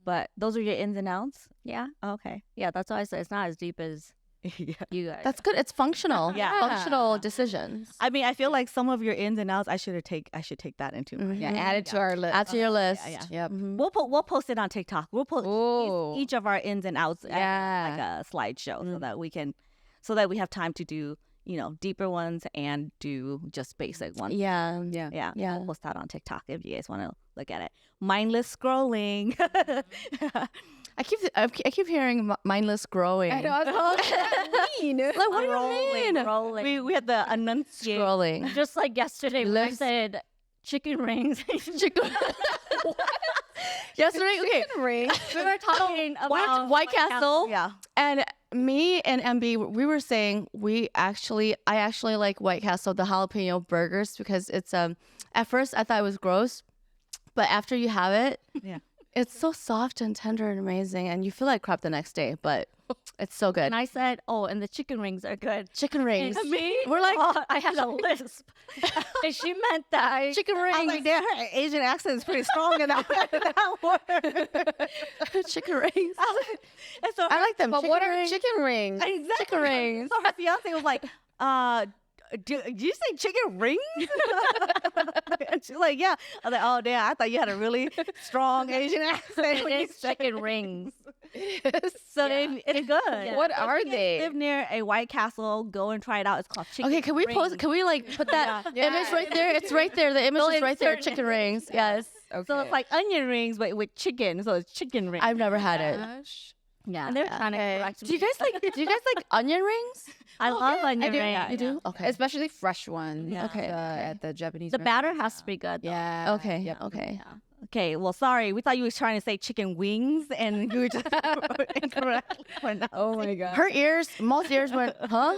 Speaker 3: But those are your ins and outs.
Speaker 4: Yeah.
Speaker 3: Okay.
Speaker 4: Yeah, that's why I say it's not as deep as you guys.
Speaker 1: That's good. It's functional.
Speaker 3: Yeah.
Speaker 1: Functional decisions.
Speaker 3: I mean, I feel like some of your ins and outs, I should take that into my
Speaker 2: Yeah, add it to our list.
Speaker 1: Add to your list.
Speaker 3: yeah.
Speaker 2: Yep.
Speaker 3: We'll post it on TikTok. We'll post each of our ins and outs as
Speaker 2: Yeah.
Speaker 3: like a slideshow so that we have time to do deeper ones and do just basic ones.
Speaker 1: Yeah.
Speaker 2: Yeah.
Speaker 3: We'll post that on TikTok if you guys want to look at it. Mindless scrolling.
Speaker 1: I keep hearing mindless growing.
Speaker 2: I know. I was mean.
Speaker 1: Like, what do you mean?
Speaker 4: Rolling.
Speaker 3: We had the enunciate.
Speaker 1: Scrolling.
Speaker 4: Just like yesterday when I
Speaker 1: Lips.
Speaker 4: said chicken rings.
Speaker 1: Chicken. Yesterday, okay.
Speaker 2: Ring.
Speaker 4: We were talking about
Speaker 1: White Castle.
Speaker 3: Yeah.
Speaker 1: And me and MB, we were saying I actually like White Castle, the jalapeno burgers, because it's at first I thought it was gross, but after you have it, it's so soft and tender and amazing, and you feel like crap the next day, but it's so good.
Speaker 4: And I said, oh, and the chicken rings are good.
Speaker 1: Chicken rings.
Speaker 4: And me,
Speaker 1: We're like,
Speaker 4: I had a lisp. And she meant that.
Speaker 1: chicken
Speaker 3: I was
Speaker 1: rings.
Speaker 3: like, damn, her Asian accent is pretty strong in that word.
Speaker 1: Chicken rings.
Speaker 3: And so
Speaker 1: I like them.
Speaker 2: But
Speaker 1: chicken
Speaker 2: what are
Speaker 1: rings.
Speaker 2: chicken rings?
Speaker 3: exactly.
Speaker 1: Chicken rings.
Speaker 3: So her fiance was like, did you say chicken rings? And she's like, yeah. I was like, oh, damn, I thought you had a really strong Asian accent. when you
Speaker 4: It's
Speaker 3: said
Speaker 4: chicken rings.
Speaker 3: So it's good.
Speaker 4: Yeah.
Speaker 2: What
Speaker 3: So
Speaker 2: are
Speaker 3: if you
Speaker 2: they?
Speaker 3: live near a White Castle, go and try it out. It's called chicken
Speaker 1: Okay, can we
Speaker 3: rings.
Speaker 1: can we like put that
Speaker 2: Yeah.
Speaker 1: image right there? It's right there. The image is right there. Chicken rings. Yes.
Speaker 2: Okay.
Speaker 3: So it's like onion rings, but with chicken. So it's chicken rings.
Speaker 1: I've never had it.
Speaker 2: Gosh.
Speaker 3: yeah.
Speaker 4: And they're trying to correct
Speaker 1: Do you guys like onion rings?
Speaker 4: I love onion
Speaker 2: do.
Speaker 4: rings.
Speaker 1: You do? Okay.
Speaker 2: Especially fresh ones.
Speaker 3: Yeah.
Speaker 1: Okay.
Speaker 2: At the Japanese.
Speaker 4: The batter
Speaker 2: restaurants.
Speaker 4: has to be good. Though.
Speaker 2: Yeah.
Speaker 1: Okay.
Speaker 2: Yep.
Speaker 1: Okay.
Speaker 3: Okay, well, sorry. We thought you was trying to say chicken wings, and you were just incorrect.
Speaker 2: Oh my god.
Speaker 1: Her ears, Maul's ears went, huh?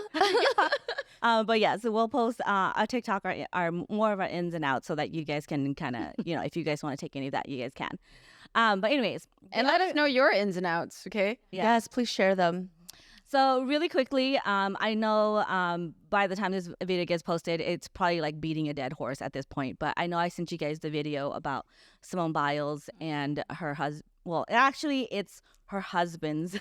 Speaker 3: But yeah, so we'll post our TikTok our more of our ins and outs so that you guys can kind of, if you guys want to take any of that, you guys can. But anyways,
Speaker 2: And let us know your ins and outs, okay?
Speaker 3: Yeah.
Speaker 1: Yes, please share them.
Speaker 3: So really quickly, I know by the time this video gets posted, it's probably like beating a dead horse at this point. But I know I sent you guys the video about Simone Biles and her husband. Well, actually, it's her husband's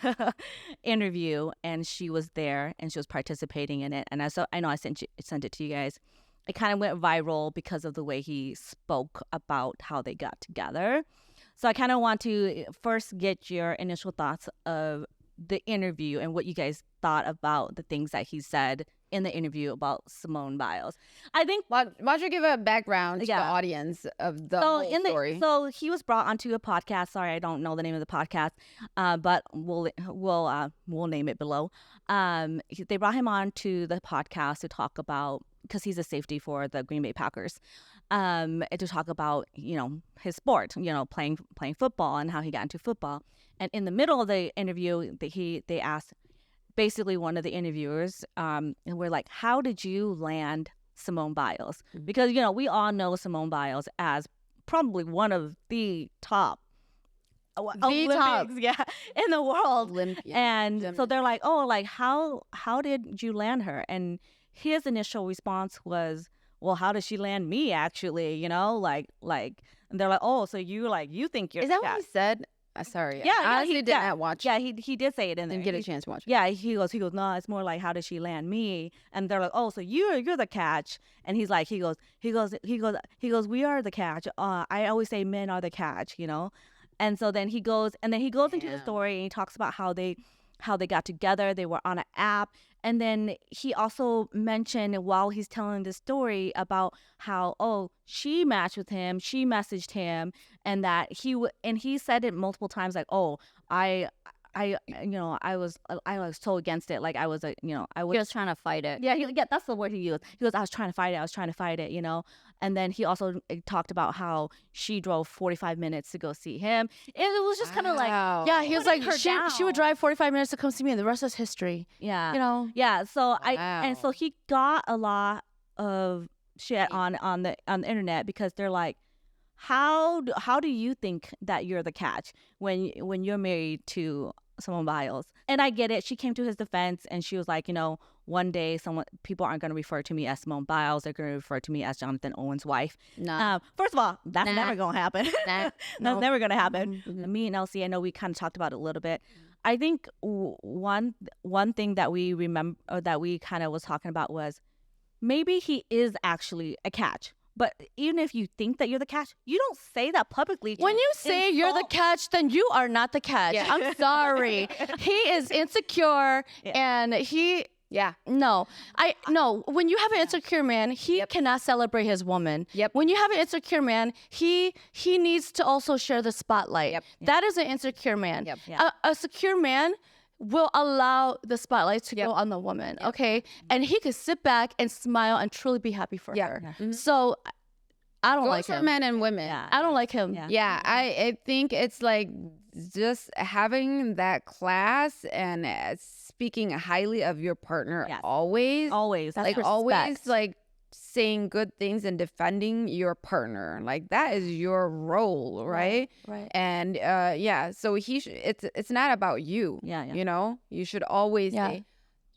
Speaker 3: interview, and she was there and she was participating in it. And I know I sent it to you guys. It kind of went viral because of the way he spoke about how they got together. So I kind of want to first get your initial thoughts of the interview and what you guys thought about the things that he said in the interview about Simone Biles. I think
Speaker 2: Why don't you give a background to the
Speaker 3: Yeah.
Speaker 2: audience of the whole story?
Speaker 3: So he was brought onto a podcast. Sorry, I don't know the name of the podcast, but we'll name it below. They brought him on to the podcast to talk about, because he's a safety for the Green Bay Packers, and to talk about his sport, playing football and how he got into football. And in the middle of the interview, they asked basically one of the interviewers, and we're like, how did you land Simone Biles? Because, we all know Simone Biles as probably one of the top Olympics, in the world.
Speaker 2: Olympian.
Speaker 3: And so they're like, oh, like, how did you land her? And his initial response was, well, how did she land me, actually? And they're like, oh, so you think you're...
Speaker 2: Is that what he said? Sorry.
Speaker 3: Yeah,
Speaker 2: I honestly
Speaker 3: he
Speaker 2: did not watch.
Speaker 3: Yeah, he did say it in there.
Speaker 2: Didn't get a chance to watch it.
Speaker 3: Yeah, he goes, no, it's more like how did she land me? And they're like, oh, so you're the catch. And he's like, he goes, we are the catch. I always say men are the catch, you know. And so then he goes into the story and he talks about how they got together. They were on an app. And then he also mentioned while he's telling the story about how, she matched with him, she messaged him, and that he said it multiple times, like, I was so against it. Like I was
Speaker 4: He was trying to fight it.
Speaker 3: Yeah, that's the word he used. He goes, I was trying to fight it, you know. And then he also talked about how she drove 45 minutes to go see him. It was just kind of like,
Speaker 1: yeah, he was like, she would drive 45 minutes to come see me, and the rest is history.
Speaker 3: Yeah,
Speaker 1: you know.
Speaker 3: Yeah, so so he got a lot of shit on the internet because they're like, how do you think that you're the catch when you're married to Simone Biles? And I get it. She came to his defense and she was like, one day people aren't going to refer to me as Simone Biles. They're going to refer to me as Jonathan Owen's wife.
Speaker 2: No.
Speaker 3: First of all, that's never going to happen. That's never going to happen.
Speaker 2: Mm-hmm.
Speaker 3: Me and Elsie, I know we kind of talked about it a little bit. I think one thing that we remember, or that we kind of was talking about, was maybe he is actually a catch. But even if you think that you're the catch, you don't say that publicly.
Speaker 1: When you say you're the catch, then you are not the catch.
Speaker 2: Yeah.
Speaker 1: I'm sorry. He is insecure and he...
Speaker 2: Yeah.
Speaker 1: No. When you have an insecure man, he cannot celebrate his woman.
Speaker 2: Yep.
Speaker 1: When you have an insecure man, he needs to also share the spotlight.
Speaker 2: Yep.
Speaker 1: That is an insecure man.
Speaker 2: Yep.
Speaker 3: Yeah.
Speaker 1: A secure man will allow the spotlight to go on the woman, okay? And he could sit back and smile and truly be happy for her.
Speaker 2: Mm-hmm.
Speaker 1: So I don't
Speaker 2: Goes
Speaker 1: like
Speaker 2: for
Speaker 1: him.
Speaker 2: men and women.
Speaker 3: Yeah.
Speaker 1: I don't like him.
Speaker 3: Yeah.
Speaker 2: I think it's like just having that class and speaking highly of your partner always.
Speaker 3: That's
Speaker 2: Like
Speaker 3: respect.
Speaker 2: always like saying good things and defending your partner. Like that is your role, right?
Speaker 1: Right.
Speaker 2: And so it's not about you.
Speaker 3: Yeah.
Speaker 2: You know, you should always say,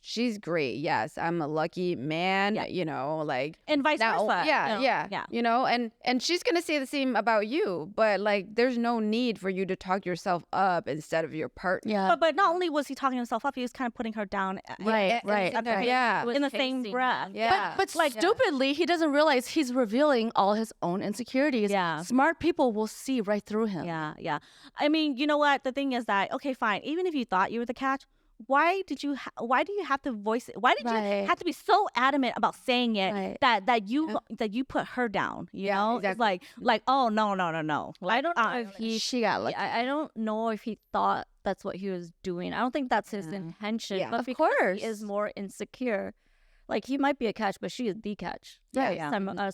Speaker 2: she's great. Yes, I'm a lucky man.
Speaker 3: Yeah.
Speaker 2: You know, like
Speaker 3: And vice versa.
Speaker 2: yeah. You know, and she's gonna say the same about you. But like, there's no need for you to talk yourself up instead of your partner.
Speaker 1: Yeah.
Speaker 3: But not only was he talking himself up, he was kind of putting her down.
Speaker 1: Right.
Speaker 2: Yeah.
Speaker 3: In the same breath.
Speaker 2: Yeah.
Speaker 1: But stupidly, he doesn't realize he's revealing all his own insecurities.
Speaker 3: Yeah.
Speaker 1: Smart people will see right through him.
Speaker 3: Yeah. I mean, you know what? The thing is that, okay, fine. Even if you thought you were the catch, why do you have to voice it? Why did you have to be so adamant about saying it that you put her down? You know,
Speaker 2: exactly.
Speaker 3: It's like oh no.
Speaker 4: I don't know if
Speaker 1: she got lucky.
Speaker 4: I don't know if he thought that's what he was doing. I don't think that's his intention.
Speaker 2: Yeah.
Speaker 4: But
Speaker 1: Of
Speaker 4: because
Speaker 1: course.
Speaker 4: he is more insecure. Like he might be a catch, but she is the catch.
Speaker 1: Right.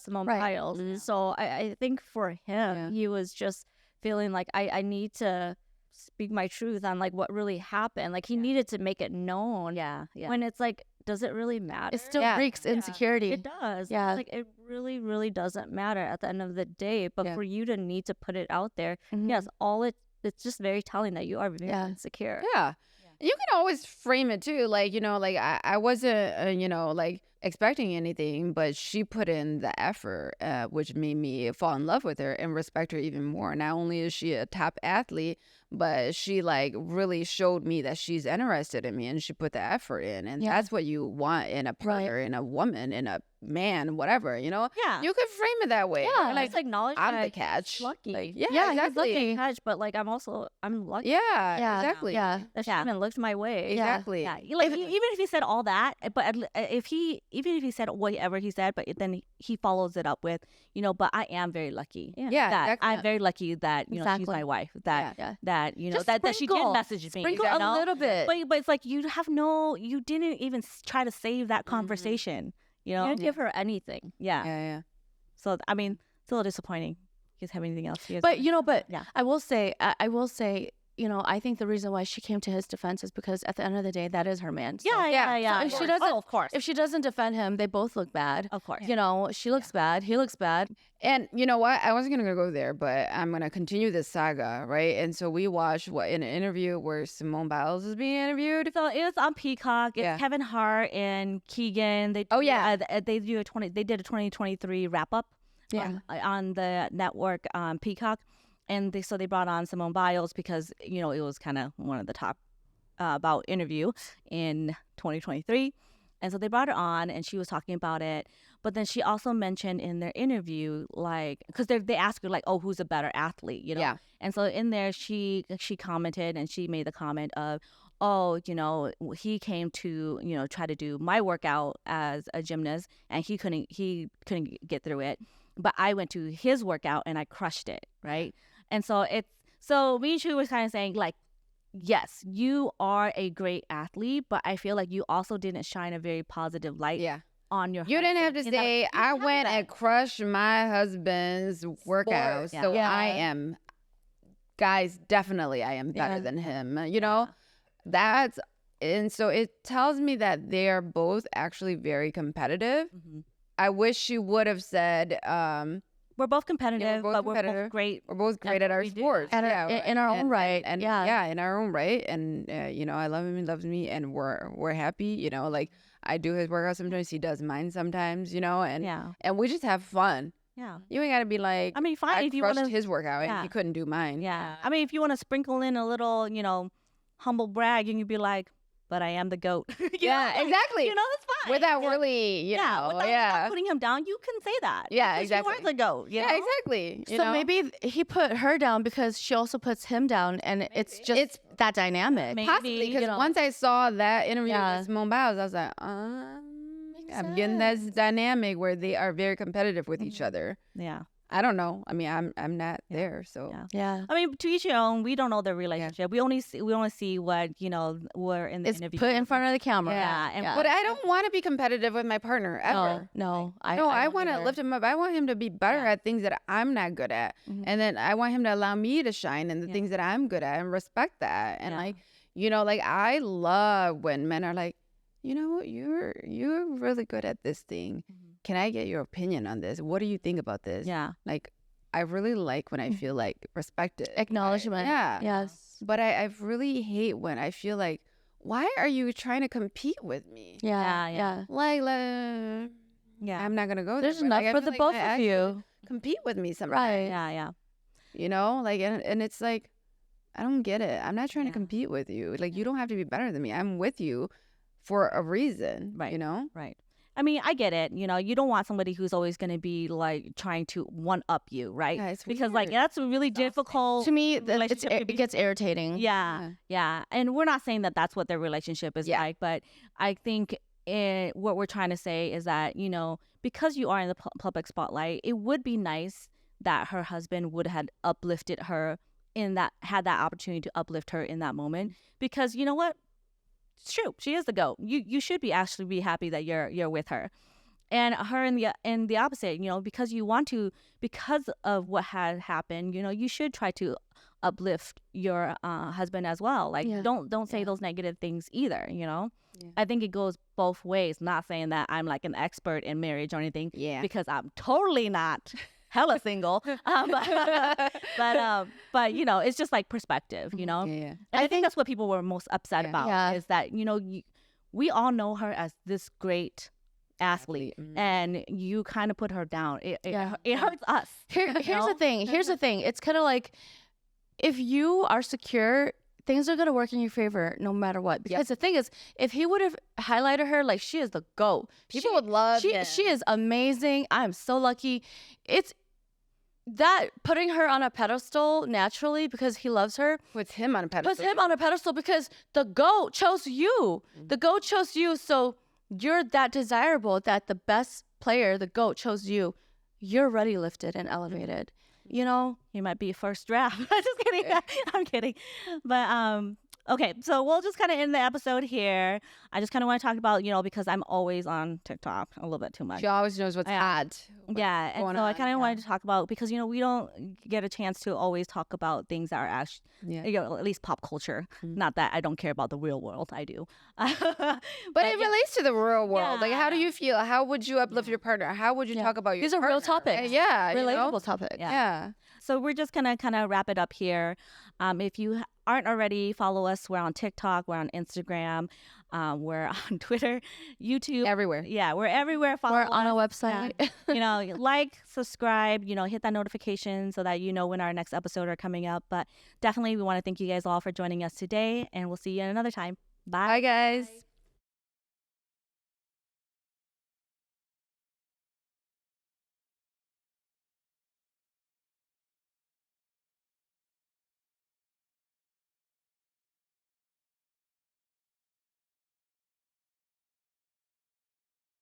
Speaker 4: Simone
Speaker 1: Right.
Speaker 4: Biles.
Speaker 2: Mm-hmm.
Speaker 4: So I think for him, he was just feeling like I need to speak my truth on like what really happened. Like he needed to make it known.
Speaker 3: Yeah.
Speaker 4: When it's like, does it really matter?
Speaker 1: It still reeks insecurity.
Speaker 4: It does.
Speaker 1: Yeah.
Speaker 4: It's like it really, really doesn't matter at the end of the day. But for you to need to put it out there, yes, it's just very telling that you are very insecure.
Speaker 2: Yeah. You can always frame it too. Like, you know, like I wasn't, like expecting anything, but she put in the effort, which made me fall in love with her and respect her even more. Not only is she a top athlete, but she like really showed me that she's interested in me and she put the effort in. And that's what you want in a partner, in a woman, in a man, whatever, you know?
Speaker 3: Yeah.
Speaker 2: You could frame it that way.
Speaker 4: Yeah,
Speaker 2: Like,
Speaker 4: just acknowledge
Speaker 2: I'm
Speaker 4: that
Speaker 2: the catch.
Speaker 4: he's lucky.
Speaker 2: Like,
Speaker 1: he's
Speaker 2: exactly.
Speaker 4: Catch, but like I'm lucky.
Speaker 2: Yeah, exactly.
Speaker 1: Yeah.
Speaker 4: That she even looked my way.
Speaker 2: Exactly.
Speaker 3: Yeah, like even if he said all that, but if he said whatever he said, but then he follows it up with, but I am very lucky.
Speaker 2: Yeah,
Speaker 3: that
Speaker 2: exactly.
Speaker 3: I'm very lucky that she's
Speaker 1: Exactly.
Speaker 3: my wife. That that
Speaker 1: Just
Speaker 3: that she did
Speaker 1: sprinkle.
Speaker 3: message me.
Speaker 1: Sprinkle
Speaker 3: you
Speaker 1: a
Speaker 3: know?
Speaker 1: little bit.
Speaker 3: But it's like you didn't even try to save that conversation. You know,
Speaker 4: You didn't give her anything.
Speaker 2: Yeah.
Speaker 3: So I mean, it's a little disappointing. You guys have anything else?
Speaker 1: But
Speaker 3: Yeah.
Speaker 1: I will say, I think the reason why she came to his defense is because at the end of the day, that is her man. So
Speaker 3: Yeah.
Speaker 1: So if she doesn't, of course, if she doesn't defend him, they both look bad.
Speaker 3: Of course.
Speaker 1: She looks bad. He looks bad.
Speaker 2: And you know what? I wasn't going to go there, but I'm going to continue this saga, right? And so we watched in an interview where Simone Biles is being interviewed.
Speaker 3: So it's on Peacock. It's Kevin Hart and Keegan. They did a 2023 wrap up on the network Peacock. And so they brought on Simone Biles because, it was kind of one of the top about interview in 2023. And so they brought her on and she was talking about it. But then she also mentioned in their interview, like, because they asked her, like, oh, who's a better athlete,
Speaker 2: Yeah.
Speaker 3: And so in there, she commented and she made the comment of, oh, he came to, try to do my workout as a gymnast and he couldn't get through it. But I went to his workout and I crushed it, right? And so me and Chu was kind of saying, like, yes, you are a great athlete, but I feel like you also didn't shine a very positive light on your
Speaker 2: You didn't have to
Speaker 3: husband.
Speaker 2: say, I went and crushed my husband's workout, so I am, guys, definitely I am better than him, and so it tells me that they're both actually very competitive. I wish she would have said,
Speaker 3: we're both competitive, but we're both great.
Speaker 2: We're both great at our sports.
Speaker 1: In our own right.
Speaker 2: And in our own right. And, I love him, he loves me, and we're happy, like I do his workout sometimes, he does mine sometimes, and we just have fun.
Speaker 3: Yeah.
Speaker 2: You ain't got to be like,
Speaker 3: I mean, fine.
Speaker 2: I
Speaker 3: if you
Speaker 2: crushed
Speaker 3: want
Speaker 2: his workout and he couldn't do mine.
Speaker 3: Yeah. I mean, if you want to sprinkle in a little, humble brag and you'd be like, but I am the GOAT.
Speaker 2: Exactly.
Speaker 3: That's fine.
Speaker 2: Without really,
Speaker 3: without putting him down, you can say that.
Speaker 2: Yeah,
Speaker 3: because
Speaker 2: exactly.
Speaker 3: You are the GOAT.
Speaker 2: Yeah, exactly.
Speaker 1: So maybe he put her down because she also puts him down, and it's that dynamic.
Speaker 3: Maybe,
Speaker 2: possibly, because once I saw that interview with Simone Biles, I was like, I'm getting that dynamic where they are very competitive with each other.
Speaker 3: Yeah.
Speaker 2: I don't know. I mean, I'm not there, so
Speaker 1: yeah.
Speaker 3: I mean, to each your own. We don't know their relationship. We only see what we're in the interview.
Speaker 1: Put in front of the camera.
Speaker 2: But I don't want to be competitive with my partner ever.
Speaker 1: No.
Speaker 2: I want to lift him up. I want him to be better at things that I'm not good at, and then I want him to allow me to shine in the things that I'm good at and respect that. And I love when men are like, you're really good at this thing. Can I get your opinion on this? What do you think about this?
Speaker 3: Yeah.
Speaker 2: Like, I really like when I feel like respected.
Speaker 1: Acknowledgement.
Speaker 2: Yes. But I really hate when I feel like, why are you trying to compete with me?
Speaker 1: Yeah.
Speaker 2: Like, I'm not going to go there.
Speaker 1: There's enough for the both of you.
Speaker 2: Compete with me sometimes.
Speaker 1: Right.
Speaker 3: Yeah.
Speaker 2: And it's like, I don't get it. I'm not trying to compete with you. Like, you don't have to be better than me. I'm with you for a reason,
Speaker 3: right?
Speaker 2: Right.
Speaker 3: I mean, I get it. You don't want somebody who's always going to be like trying to one up you, right?
Speaker 2: Yeah, it's
Speaker 3: because
Speaker 2: weird.
Speaker 3: that's a really difficult.
Speaker 1: To me, it gets irritating.
Speaker 3: Yeah. And we're not saying that that's what their relationship is like, but I think what we're trying to say is that because you are in the public spotlight, it would be nice that her husband would have uplifted her had that opportunity to uplift her in that moment, because you know what? It's true. She is the GOAT. You should actually be happy that you're with her, and her in the opposite. Because you want to, because of what had happened. You should try to uplift your husband as well. Like don't say those negative things either. I think it goes both ways. Not saying that I'm like an expert in marriage or anything. Yeah. Because I'm totally not. Hella single, but it's just like perspective, And I think that's what people were most upset about is that we all know her as this great athlete, and you kind of put her down. It hurts us.
Speaker 1: Here's the thing. It's kind of like, if you are secure, things are gonna work in your favor no matter what. Because the thing is, if he would have highlighted her like she is the GOAT,
Speaker 2: people would love it.
Speaker 1: She is amazing. I'm so lucky. It's that putting her on a pedestal naturally because he loves her.
Speaker 2: Puts him on a pedestal
Speaker 1: because the GOAT chose you. The GOAT chose you, so you're that desirable that the best player, the GOAT, chose you. You're already lifted and elevated. You
Speaker 3: might be first draft. Just kidding. I'm kidding. But okay, so we'll just kind of end the episode here. I just kind of want to talk about, because I'm always on TikTok a little bit too much.
Speaker 2: She always knows what's hot.
Speaker 3: Yeah, and so I kind of wanted to talk about, because, we don't get a chance to always talk about things that are actually, at least pop culture. Not that I don't care about the real world. I do.
Speaker 2: but it relates to the real world. Like, how do you feel? How would you uplift your partner? How would you talk about your partner?
Speaker 1: These are real topics.
Speaker 2: Yeah.
Speaker 1: Relatable topics.
Speaker 3: Yeah. So we're just gonna kind of wrap it up here. If you aren't already, follow us. We're on TikTok, we're on Instagram, we're on Twitter, YouTube,
Speaker 2: Everywhere.
Speaker 3: Yeah, we're everywhere. Follow
Speaker 1: We're on
Speaker 3: us.
Speaker 1: a website.
Speaker 3: Yeah. Like, subscribe, hit that notification so that you know when our next episode are coming up. But definitely, we want to thank you guys all for joining us today, and we'll see you another time. Bye.
Speaker 2: Bye, guys.